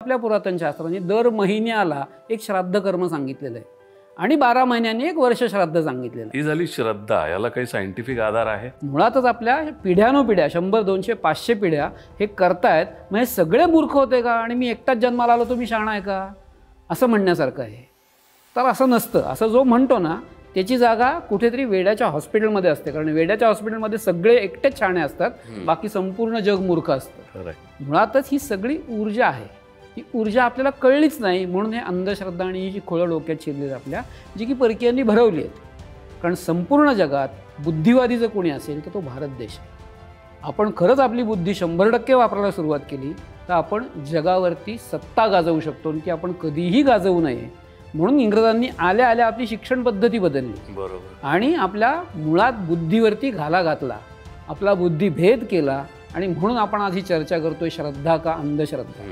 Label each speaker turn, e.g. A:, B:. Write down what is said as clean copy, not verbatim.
A: आपल्या पुरातन शास्त्रांनी दर महिन्याला एक श्राद्ध कर्म सांगितलेलं आहे आणि 12 महिन्यांनी एक वर्ष श्राद्ध सांगितलेलं आहे.
B: ही झाली श्रद्धा. याला काही सायंटिफिक आधार आहे?
A: मुळातच आपल्या पिढ्यानोपिढ्या 100, 200, 500 पिढ्या हे करतायत. म्हणजे सगळे मूर्ख होते का आणि मी एकटाच जन्माला आलो तुम्ही शहाणा आहे का असं म्हणण्यासारखं आहे. तर असं नसतं. असं जो म्हणतो ना त्याची जागा कुठेतरी वेड्याच्या हॉस्पिटलमध्ये असते. कारण वेड्याच्या हॉस्पिटलमध्ये सगळे एकटेच शहाणे असतात, बाकी संपूर्ण जग मूर्ख असतं. मुळातच ही सगळी ऊर्जा आहे. ही ऊर्जा आपल्याला कळलीच नाही म्हणून हे अंधश्रद्धा आणि ही जी खोळं डोक्यात शिरली आपल्या जी की परकीयांनी भरवली आहेत. कारण संपूर्ण जगात बुद्धिवादी जर कोणी असेल तर तो भारत देश आहे. आपण खरंच आपली बुद्धी 100% वापरायला सुरुवात केली तर आपण जगावरती सत्ता गाजवू शकतो की आपण कधीही गाजवू नये. म्हणून इंग्रजांनी आल्या आल्या आपली शिक्षण पद्धती बदलली.
B: बरोबर.
A: आणि आपल्या मुळात बुद्धीवरती घाला घातला, आपला बुद्धिभेद केला आणि म्हणून आपण आधी चर्चा करतोय श्रद्धा का अंधश्रद्धा.